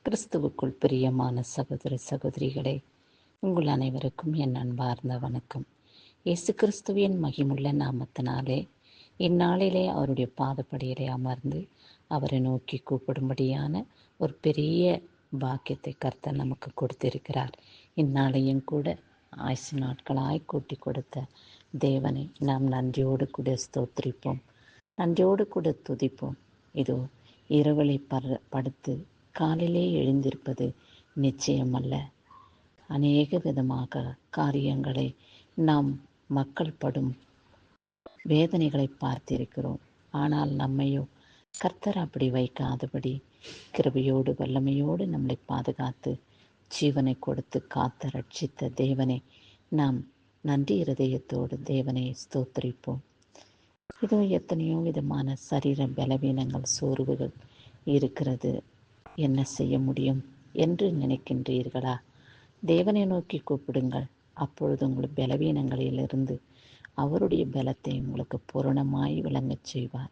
கிறிஸ்துவுக்குள் பிரியமான சகோதர சகோதரிகளே, உங்கள் அனைவருக்கும் என் அன்பார்ந்த வணக்கம். இயேசு கிறிஸ்துவின் மகிமுள்ள நாமத்தினாலே இந்நாளிலே அவருடைய பாதப்படியிலே அமர்ந்து அவரை நோக்கி கூப்பிடும்படியான ஒரு பெரிய பாக்கியத்தை கர்த்தர் நமக்கு கொடுத்திருக்கிறார். இந்நாளையும் கூட ஆயுசு நாட்களாய் கூட்டி கொடுத்த தேவனை நாம் நன்றியோடு கூட ஸ்தோத்திரிப்போம், நன்றியோடு கூட துதிப்போம். இதோ இரவலை படுத்து காலிலே எழுந்திருப்பது நிச்சயமல்ல. அநேக விதமாக காரியங்களை நாம் மக்கள் படும் வேதனைகளை பார்த்திருக்கிறோம். ஆனால் நம்மையோ கர்த்தர் அப்படி வைக்காதபடி கிருபையோடு வல்லமையோடு நம்மளை பாதுகாத்து ஜீவனை கொடுத்து காத்து ரட்சித்த தேவனை நாம் நன்றி இருதயத்தோடு தேவனை ஸ்தோத்திரிப்போம். இதோ எத்தனையோ விதமான சரீர பலவீனங்கள் சோர்வுகள் இருக்கிறது. என்ன செய்ய முடியும் என்று நினைக்கின்றீர்களா? தேவனை நோக்கி கூப்பிடுங்கள். அப்பொழுது உங்கள் பலவீனங்களிலிருந்து அவருடைய பலத்தை உங்களுக்கு பூரணமாய் விளங்கச் செய்வார்.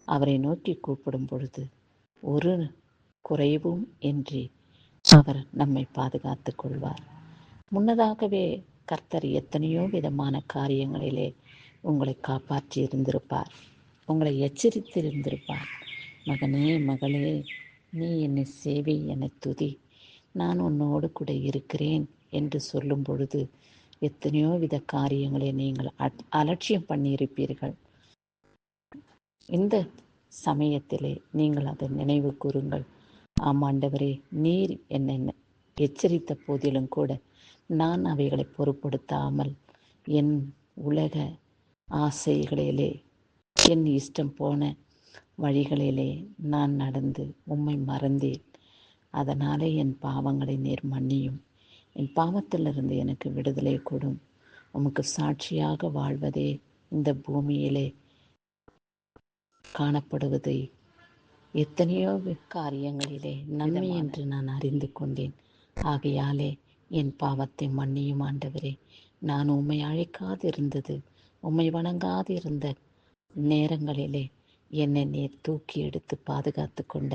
அவரை நோக்கி கூப்பிடும் பொழுது ஒரு குறைவும் இன்றி அவர் நம்மை பாதுகாத்து கொள்வார். முன்னதாகவே கர்த்தர் எத்தனையோ விதமான காரியங்களிலே உங்களை காப்பாற்றி இருந்திருப்பார், உங்களை எச்சரித்திருந்திருப்பார். மகனே மகளே, நீ என்னை சேவி, என்னை துதி, நான் உன்னோடு கூட இருக்கிறேன் என்று சொல்லும் பொழுது எத்தனையோ வித காரியங்களை நீங்கள் அலட்சியம் பண்ணியிருப்பீர்கள். இந்த சமயத்திலே நீங்கள் அதை நினைவு கூறுங்கள். ஆமாண்டவரே, நீர் என்னை எச்சரித்த போதிலும் கூட நான் அவைகளை பொருட்படுத்தாமல் என் உலக ஆசைகளிலே என் இஷ்டம் போன வழிகளிலே நான் நடந்து உம்மை மறந்தேன். அதனாலே என் பாவங்களை நீர் மன்னியும், என் பாவத்திலிருந்து எனக்கு விடுதலை கொடும். உமக்கு சாட்சியாக வாழ்வதே இந்த பூமியிலே காணப்படுவதை எத்தனையோ காரியங்களிலே நன்மை என்று நான் அறிந்து கொண்டேன். ஆகையாலே என் பாவத்தை மன்னியும் ஆண்டவரே. நான் உம்மை அழைக்காதிருந்தது, உம்மை வணங்காதிருந்த நேரங்களிலே என்னை நீர் தூக்கி எடுத்து பாதுகாத்து கொண்ட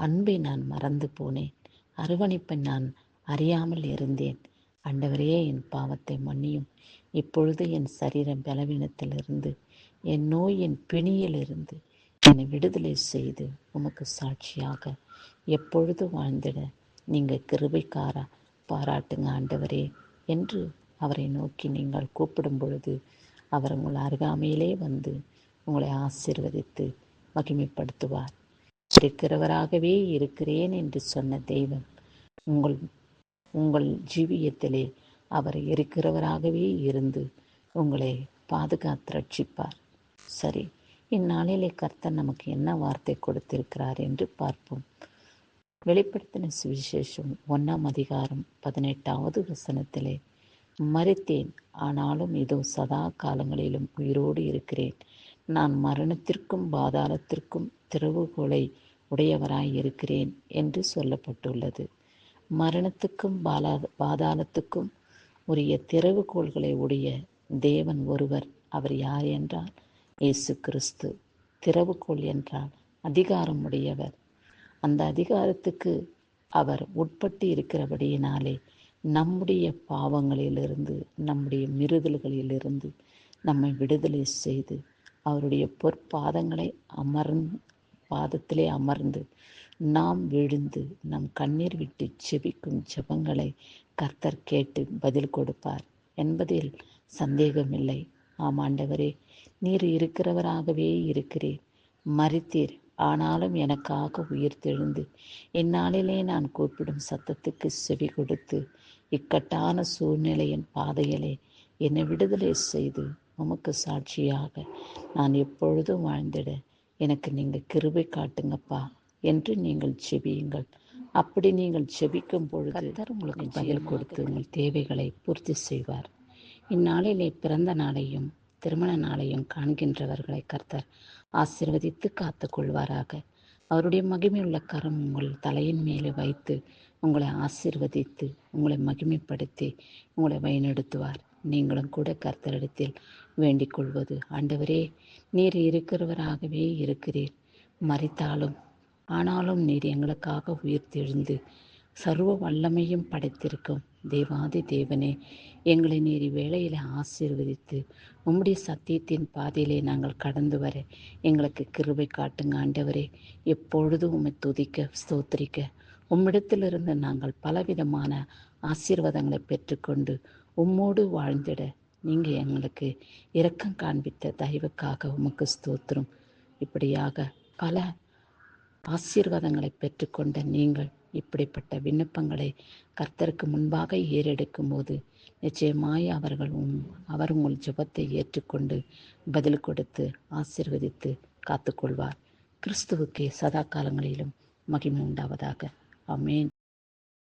அன்பை நான் மறந்து போனேன். அரவணைப்பை நான் அறியாமல் இருந்தேன். ஆண்டவரே, என் பாவத்தை மன்னியும். இப்பொழுது என் சரீர பலவீனத்திலிருந்து, என் நோயின் பிணியிலிருந்து என்னை விடுதலை செய்து உமக்கு சாட்சியாக எப்பொழுது வாழ்ந்திட நீங்கள் கிருபைக்காரா பாராட்டுங்க ஆண்டவரே என்று அவரை நோக்கி நீங்கள் கூப்பிடும் பொழுது அவர் உங்கள் அருகாமையிலே வந்து உங்களை ஆசீர்வதித்து மகிமைப்படுத்துவார். இருக்கிறவராகவே இருக்கிறேன் என்று சொன்ன தெய்வம் உங்கள் ஜீவியத்திலே அவர் இருக்கிறவராகவே இருந்து உங்களை பாதுகாத்து ரட்சிப்பார். சரி, இந்நாளிலே கர்த்தர் நமக்கு என்ன வார்த்தை கொடுத்திருக்கிறார் என்று பார்ப்போம். வெளிப்படுத்தின சுவிசேஷம் 1ஆம் அதிகாரம் 18வது வசனத்திலே, மரித்தேன், ஆனாலும் இதோ சதா காலங்களிலும் உயிரோடு இருக்கிறேன். நான் மரணத்திற்கும் பாதாளத்திற்கும் திறவுகோலை உடையவராய் இருக்கிறேன் என்று சொல்லப்பட்டுள்ளது. மரணத்துக்கும் பாதாளத்துக்கும் உரிய திறவுகோள்களை உடைய தேவன் ஒருவர். அவர் யார் என்றால் இயேசு கிறிஸ்து. திறவுகோல் என்றால் அதிகாரம் உடையவர். அந்த அதிகாரத்துக்கு அவர் உட்பட்டு இருக்கிறபடியினாலே நம்முடைய பாவங்களிலிருந்து, நம்முடைய மீறுதல்களிலிருந்து நம்மை விடுதலை செய்து அவருடைய பொற்பாதங்களை பாதத்திலே அமர்ந்து நாம் விழுந்து நம் கண்ணீர் விட்டு செபிக்கும் ஜெபங்களை கர்த்தர் கேட்டு பதில் கொடுப்பார் என்பதில் சந்தேகமில்லை. ஆமாண்டவரே, நீர் இருக்கிறவராகவே இருக்கிறீர். மரித்தீர், ஆனாலும் எனக்காக உயிர் தெழுந்து இந்நாளிலே நான் கூப்பிடும் சத்தத்துக்கு செவி கொடுத்து இக்கட்டான சூழ்நிலையின் பாதையிலே என்னை விடுதலை செய்து உமக்கு சாட்சியாக நான் எப்பொழுதும் வாழ்ந்திட எனக்கு நீங்கள் கிருபை காட்டுங்கப்பா என்று நீங்கள் செபியுங்கள். அப்படி நீங்கள் செபிக்கும் பொழுது கர்த்தர் உங்களுக்கு பதில் கொடுத்து உங்கள் தேவைகளை பூர்த்தி செய்வார். இந்நாளிலே பிறந்த நாளையும் திருமண நாளையும் காண்கின்றவர்களை கர்த்தர் ஆசீர்வதித்து காத்து கொள்வாராக. அவருடைய மகிமையுள்ள கரம் உங்கள் தலையின் மேலே வைத்து உங்களை ஆசீர்வதித்து உங்களை மகிமைப்படுத்தி உங்களை வழிநடத்துவார். நீங்களும் கூட கர்த்தரிடத்தில் வேண்டிக் கொள்வது, ஆண்டவரே, நீர் இருக்கிறவராகவே இருக்கிறீர். மரித்தாலும் ஆனாலும் நீர் எங்களுக்காக உயிர்த்தெழுந்து சர்வ வல்லமையும் படைத்திருக்கும் தேவாதி தேவனே, எங்களை நீர் வேளையில் ஆசீர்வதித்து உம்முடைய சத்தியத்தின் பாதையிலே நாங்கள் கடந்து வர எங்களுக்கு கிருபை காட்டுங்க ஆண்டவரே. எப்பொழுதும் உம்மை துதிக்க ஸ்தோத்திரிக்க உம்மிடத்திலிருந்து நாங்கள் பலவிதமான ஆசீர்வாதங்களை பெற்றுக்கொண்டு உம்மோடு வாழ்ந்திட நீங்கள் எங்களுக்கு இரக்கம் காண்பித்த தயவுக்காக உமக்கு ஸ்தோத்திரம். இப்படியாக பல ஆசீர்வாதங்களை பெற்றுக்கொண்ட நீங்கள் இப்படிப்பட்ட விண்ணப்பங்களை கர்த்தருக்கு முன்பாக ஏறெடுக்கும் போது நிச்சயமாய் அவர் உங்கள் ஜெபத்தை ஏற்றுக்கொண்டு பதில் கொடுத்து ஆசீர்வதித்து காத்துக்கொள்வார். கிறிஸ்துவுக்கே சதா காலங்களிலும் மகிமை உண்டாவதாக. ஆமென்.